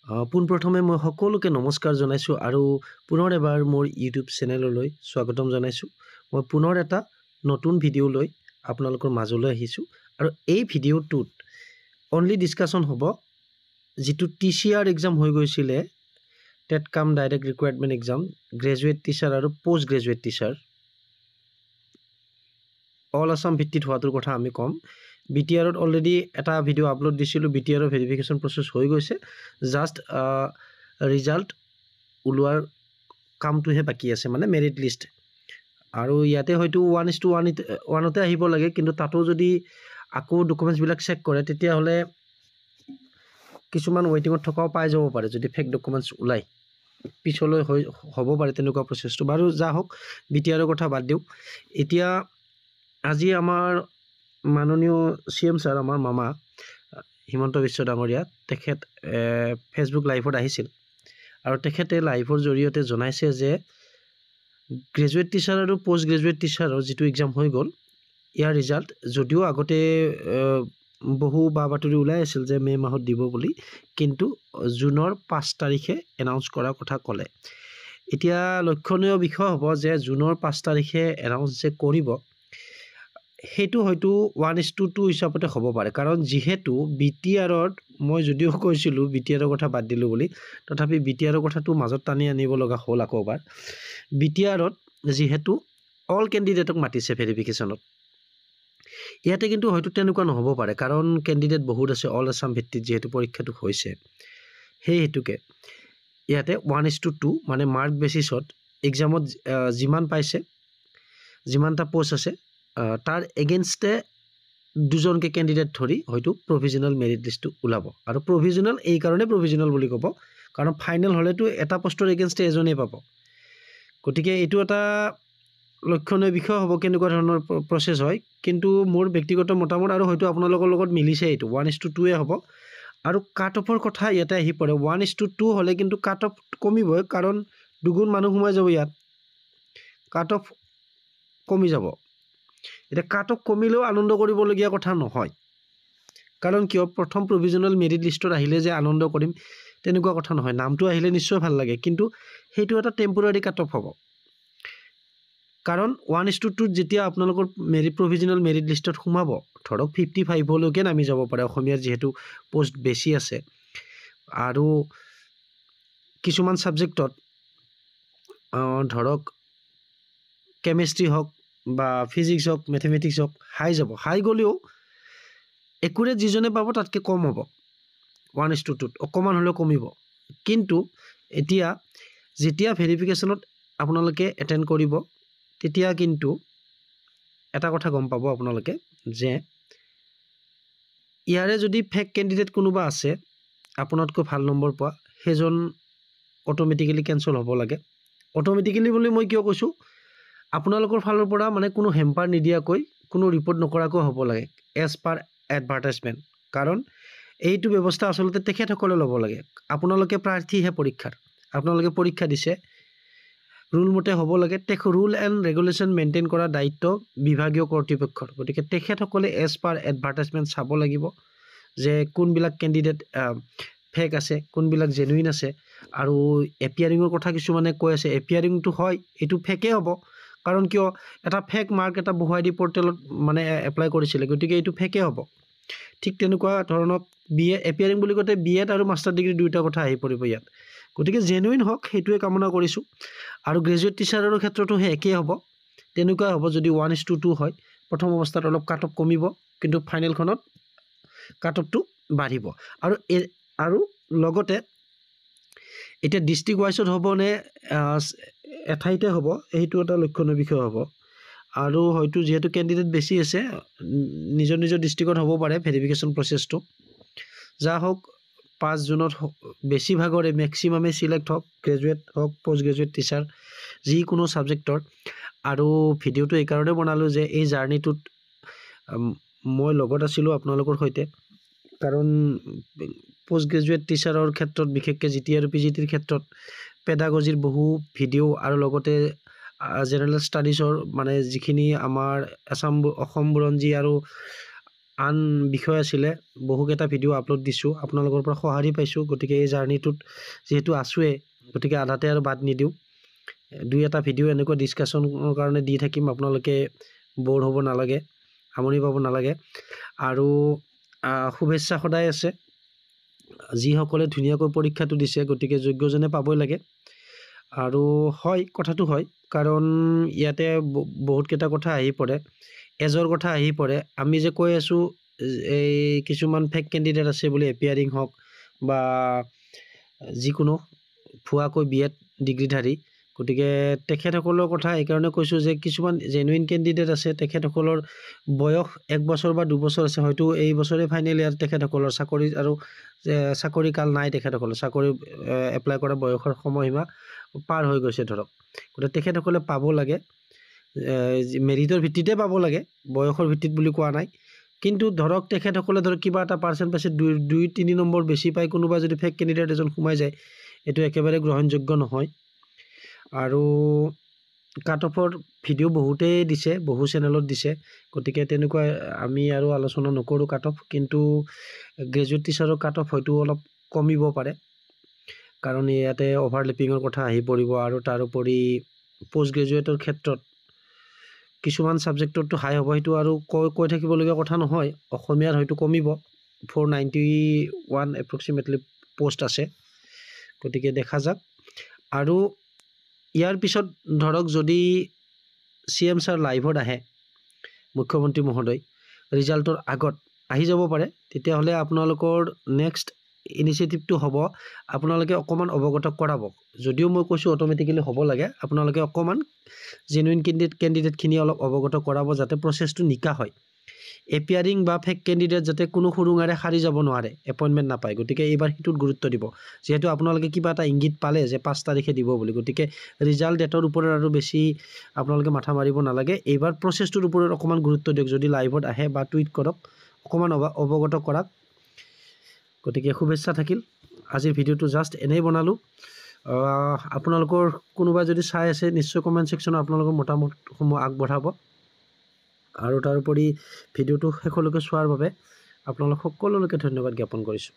পোনপ্ৰথমে মই সকলোকে নমস্কাৰ জনাইছোঁ আৰু পুনৰ এবাৰ মোৰ ইউটিউব চেনেললৈ স্বাগতম জনাইছোঁ। মই পুনৰ এটা নতুন ভিডিঅ' লৈ আপোনালোকৰ মাজলৈ আহিছোঁ আৰু এই ভিডিঅ'টোত অনলি ডিছকাশ্যন হ'ব যিটো TCR এক্সাম হৈ গৈছিলে, TET come direct recruitment exam, graduate teacher আৰু post graduate teacher all Assam ভিত্তিত হোৱাটোৰ কথা আমি ক'ম। BTRত অলৰেডি এটা ভিডিঅ' আপলোড দিছিলোঁ। BTRৰ ভেৰিফিকেশ্যন প্ৰচেছ হৈ গৈছে, জাষ্ট ৰিজাল্ট ওলোৱাৰ কামটোহে বাকী আছে, মানে মেৰিট লিষ্ট। আৰু ইয়াতে হয়তো 1:1তে আহিব লাগে, কিন্তু তাতো যদি আকৌ ডকুমেণ্টছবিলাক চেক কৰে তেতিয়াহ'লে কিছুমান ৱেইটিঙত থকাও পাই যাব পাৰে, যদি ফেক ডকুমেণ্টছ ওলায় পিছলৈ হ'ব পাৰে তেনেকুৱা প্ৰচেছটো। বাৰু যা হওক, BTRৰ কথা বাদ দিওঁ। এতিয়া আজি আমাৰ মাননীয় CM ছাৰ, আমাৰ মামা হিমন্ত বিশ্ব ডাঙৰীয়া, তেখেত ফেচবুক লাইভত আহিছিল আৰু তেখেতে লাইভৰ জৰিয়তে জনাইছে যে গ্ৰেজুৱেট টিচাৰ আৰু পষ্ট গ্ৰেজুৱেট টিচাৰৰ যিটো এক্সাম হৈ গ'ল, ইয়াৰ ৰিজাল্ট যদিও আগতে বহু বা বাতৰি ওলাই আছিল যে মে' মাহত দিব বুলি, কিন্তু জুনৰ 5 তাৰিখে এনাউন্স কৰাৰ কথা ক'লে। এতিয়া লক্ষণীয় বিষয় হ'ব যে জুনৰ 5 তাৰিখে এনাউন্স যে কৰিব, সেইটো হয়তো 1:2 হিচাপতে হ'ব পাৰে। কাৰণ যিহেতু BTRত মই যদিও কৈছিলোঁ BTRৰ কথা বাদ দিলোঁ বুলি, তথাপি BTRৰ কথাটো মাজত টানি আনিব লগা হ'ল আকৌ এবাৰ। BTRত যিহেতু অল কেণ্ডিডেটক মাতিছে ভেৰিফিকেশ্যনত, ইয়াতে কিন্তু হয়তো তেনেকুৱা নহ'ব পাৰে, কাৰণ কেণ্ডিডেট বহুত আছে অল আছাম ভিত্তিত যিহেতু পৰীক্ষাটো হৈছে। সেই হেতুকে ইয়াতে 1:2 মানে মাৰ্ক বেচিছত এক্সামত যিমান পাইছে, যিমানটা পষ্ট আছে, তাৰ এগেইনষ্টে দুজনকে কেণ্ডিডেট ধৰি হয়তো প্ৰভিজনেল মেৰিট লিষ্টটো ওলাব। আৰু প্ৰভিজনেল এই কাৰণে প্ৰভিজনেল বুলি ক'ব, কাৰণ ফাইনেল হ'লেতো এটা পষ্টৰ এগেইনষ্টে এজনেই পাব। গতিকে এইটো এটা লক্ষণীয় বিষয় হ'ব কেনেকুৱা ধৰণৰ প্ৰচেছ হয়। কিন্তু মোৰ ব্যক্তিগত মতামত, আৰু হয়তো আপোনালোকৰ লগত মিলিছে, এইটো 1:2 হ'ব। আৰু কাট অফৰ কথা ইয়াতে আহি পৰে। 1:2 হ'লে কিন্তু কাট অফ কমিবই, কাৰণ দুগুণ মানুহ সোমাই যাব ইয়াত, কাট অফ কমি যাব। এতিয়া কাট অফ কমিলেও আনন্দ কৰিবলগীয়া কথা নহয়, কাৰণ কিয়, প্ৰথম প্ৰভিজনেল মেৰিট লিষ্টত আহিলে যে আনন্দ কৰিম তেনেকুৱা কথা নহয়। নামটো আহিলে নিশ্চয় ভাল লাগে, কিন্তু সেইটো এটা টেম্পৰাৰী কাট অফ হ'ব। কাৰণ 1:2 যেতিয়া আপোনালোকৰ প্ৰভিজনেল মেৰিট লিষ্টত সোমাব, ধৰক 55লৈকে নামি যাব পাৰে, অসমীয়াৰ যিহেতু পষ্ট বেছি আছে। আৰু কিছুমান ছাবজেক্টত ধৰক কেমেষ্ট্ৰি হওক বা ফিজিক্স হওক, মেথমেটিক্স হওক, হাই যাব। হাই গ'লেও একুৰেট যিজনে পাব তাতকৈ কম হ'ব, 1:2 অকণমান হ'লেও কমিব। কিন্তু এতিয়া যেতিয়া ভেৰিফিকেশ্যনত আপোনালোকে এটেণ্ড কৰিব, তেতিয়া কিন্তু এটা কথা গম পাব আপোনালোকে যে ইয়াৰে যদি ফেক কেণ্ডিডেট কোনোবা আছে, আপোনাতকৈ ভাল নম্বৰ পোৱা, সেইজন অট'মেটিকেলি কেঞ্চেল হ'ব লাগে। অট'মেটিকেলি বুলি মই কিয় কৈছোঁ, আপোনালোকৰ ফালৰ পৰা মানে কোনো হেম্পাৰ নিদিয়াকৈ, কোনো ৰিপৰ্ট নকৰাকৈ হ'ব লাগে, এজ পাৰ এডভাৰটাইজমেণ্ট। কাৰণ এইটো ব্যৱস্থা আচলতে তেখেতসকলে ল'ব লাগে। আপোনালোকে প্ৰাৰ্থীহে পৰীক্ষাৰ, আপোনালোকে পৰীক্ষা দিছে, ৰুল মতে হ'ব লাগে। ৰুল এণ্ড ৰেগুলেশ্যন মেইনটেইন কৰা দায়িত্ব বিভাগীয় কৰ্তৃপক্ষৰ। গতিকে তেখেতসকলে এজ পাৰ এডভাৰটাইজমেণ্ট চাব লাগিব যে কোনবিলাক কেণ্ডিডেট ফেক আছে, কোনবিলাক জেনুইন আছে। আৰু এপিয়াৰিঙৰ কথা কিছুমানে কৈ আছে, এপিয়াৰিংটো হয়, এইটো ফেকেই হ'ব। কাৰণ কিয়, এটা ফেক মাৰ্ক এটা বহুৱাই দি পৰ্টেলত মানে এপ্লাই কৰিছিলে, গতিকে এইটো ফেকেই হ'ব। ঠিক তেনেকুৱা ধৰণৰ এপিয়াৰিং বুলি কওঁতে BEd আৰু মাষ্টাৰ ডিগ্ৰী দুয়োটা কথা আহি পৰিব ইয়াত। গতিকে জেনুইন হওক, সেইটোৱে কামনা কৰিছোঁ। আৰু গ্ৰেজুৱেট টিচাৰৰ ক্ষেত্ৰতো সেই একেই হ'ব, তেনেকুৱাই হ'ব। যদি 1:2 হয়, প্ৰথম অৱস্থাত অলপ কাট অফ কমিব, কিন্তু ফাইনেলখনত কাট অফটো বাঢ়িব। আৰু লগতে এতিয়া ডিষ্ট্ৰিক্ট ৱাইজত হ'ব নে এঠাইতে হ'ব, সেইটো এটা লক্ষণীয় বিষয় হ'ব। আৰু হয়তো যিহেতু কেণ্ডিডেট বেছি আছে, নিজৰ নিজৰ ডিষ্ট্ৰিক্টত হ'ব পাৰে ভেৰিফিকেশ্যন প্ৰচেছটো। যা হওক, 5 জুনত বেছিভাগৰে মেক্সিমামে চিলেক্ট হওক, গ্ৰেজুৱেট হওক, পষ্ট গ্ৰেজুৱেট টিচাৰ, যিকোনো ছাবজেক্টৰ। আৰু ভিডিঅ'টো এইকাৰণে বনালোঁ যে এই জাৰ্ণিটোত মই লগত আছিলোঁ আপোনালোকৰ সৈতে, কাৰণ পষ্ট গ্ৰেজুৱেট টিচাৰৰ ক্ষেত্ৰত, বিশেষকৈ GT আৰু PGTৰ ক্ষেত্ৰত পেডাগজিৰ বহু ভিডিঅ' আৰু লগতে জেনেৰেল ষ্টাডিজৰ মানে যিখিনি আমাৰ অসম বুৰঞ্জী আৰু আন বিষয় আছিলে বহুকেইটা ভিডিঅ' আপলোড দিছোঁ আপোনালোকৰ পৰা সঁহাৰি পাইছোঁ গতিকে এই জাৰ্ণিটোত যিহেতু আছোঁৱেই গতিকে আধাতে আৰু বাদ নিদিওঁ দুই এটা ভিডিঅ' এনেকুৱা ডিছকাশ্যনৰ কাৰণে দি থাকিম আপোনালোকে ব'ৰ হ'ব নালাগে আমনি পাব নালাগে আৰু শুভেচ্ছা সদায় আছে যিসকলে ধুনীয়াকৈ পৰীক্ষাটো দিছে গতিকে যোগ্যজনে পাবই লাগে আৰু হয় কথাটো হয় কাৰণ ইয়াতে বহুতকেইটা কথা আহি পৰে এজৰ কথা আহি পৰে আমি যে কৈ আছোঁ এই কিছুমান ফেক কেণ্ডিডেট আছে বুলি এপিয়াৰিং হওক বা যিকোনো ভুৱাকৈ বি এড ডিগ্ৰীধাৰী গতিকে তেখেতসকলৰ কথা এইকাৰণে কৈছোঁ যে কিছুমান জেনুইন কেণ্ডিডেট আছে তেখেতসকলৰ বয়স 1 বছৰ বা 2 বছৰ আছে হয়তো এই বছৰে ফাইনেল ইয়াৰ তেখেতসকলৰ চাকৰি আৰু চাকৰি কাল নাই তেখেতসকলৰ চাকৰি এপ্লাই কৰা বয়সৰ সময়সীমা পাৰ হৈ গৈছে ধৰক গতিকে তেখেতসকলে পাব লাগে মেৰিটৰ ভিত্তিতে পাব লাগে বয়সৰ ভিত্তিত বুলি কোৱা নাই কিন্তু ধৰক তেখেতসকলে ধৰক কিবা এটা পাৰ্চেণ্ট পাইছে 2-3 নম্বৰ বেছি পাই কোনোবা যদি ফেক কেণ্ডিডেট এজন সোমাই যায় এইটো একেবাৰে গ্ৰহণযোগ্য নহয় আৰু কাট অফৰ ভিডিঅ' বহুতেই দিছে বহু চেনেলত দিছে গতিকে তেনেকুৱা আমি আৰু আলোচনা নকৰোঁ কাট অফ কিন্তু গ্ৰেজুৱেট টিচাৰৰ কাট অফ হয়তো অলপ কমিব পাৰে কাৰণ ইয়াতে অভাৰলেপিঙৰ কথা আহি পৰিব আৰু তাৰোপৰি পোষ্ট গ্ৰেজুৱেটৰ ক্ষেত্ৰত কিছুমান ছাবজেক্টতো হাই হ'ব সেইটো আৰু কৈ থাকিবলগীয়া কথা নহয় অসমীয়াৰ হয়তো কমিব 491 এপ্ৰক্সিমেটলি পোষ্ট আছে গতিকে দেখা যাক আৰু ইয়াৰ পিছত ধৰক যদি CM ছাৰ লাইভত আহে মুখ্যমন্ত্ৰী মহোদয় ৰিজাল্টৰ আগত আহি যাব পাৰে তেতিয়াহ'লে আপোনালোকৰ নেক্সট ইনিচিয়েটিভটো হ'ব আপোনালোকে অকণমান অৱগত কৰাব যদিও মই কৈছোঁ অট'মেটিকেলি হ'ব লাগে আপোনালোকে অকণমান জেনুইন কেণ্ডিডেটখিনি অলপ অৱগত কৰাব যাতে প্ৰচেছটো নিকা হয় এপিয়াৰিং বা ফেক কেণ্ডিডেট যাতে কোনো সুৰুঙাৰে সাৰি যাব নোৱাৰে এপইণ্টমেণ্ট নাপায় গতিকে এইবাৰ সেইটোত গুৰুত্ব দিব যিহেতু আপোনালোকে কিবা এটা ইংগিত পালে যে 5 তাৰিখে দিব বুলি গতিকে ৰিজাল্ট ডেটৰ ওপৰত আৰু বেছি আপোনালোকে মাথা মাৰিব নালাগে এইবাৰ প্ৰচেছটোৰ ওপৰত অকণমান গুৰুত্ব দিয়ক যদি লাইভত আহে বা টুইট কৰক অকণমান অৱগত কৰাক গতিকে শুভেচ্ছা থাকিল আজিৰ ভিডিঅ'টো জাষ্ট এনেই বনালোঁ আপোনালোকৰ কোনোবা যদি চাই আছে নিশ্চয় কমেণ্ট ছেকশ্যনত আপোনালোকৰ মতামতসমূহ আগবঢ়াব আৰু তাৰোপৰি ভিডিঅ'টো শেষলৈকে চোৱাৰ বাবে আপোনালোক সকলোলৈকে ধন্যবাদ জ্ঞাপন কৰিছোঁ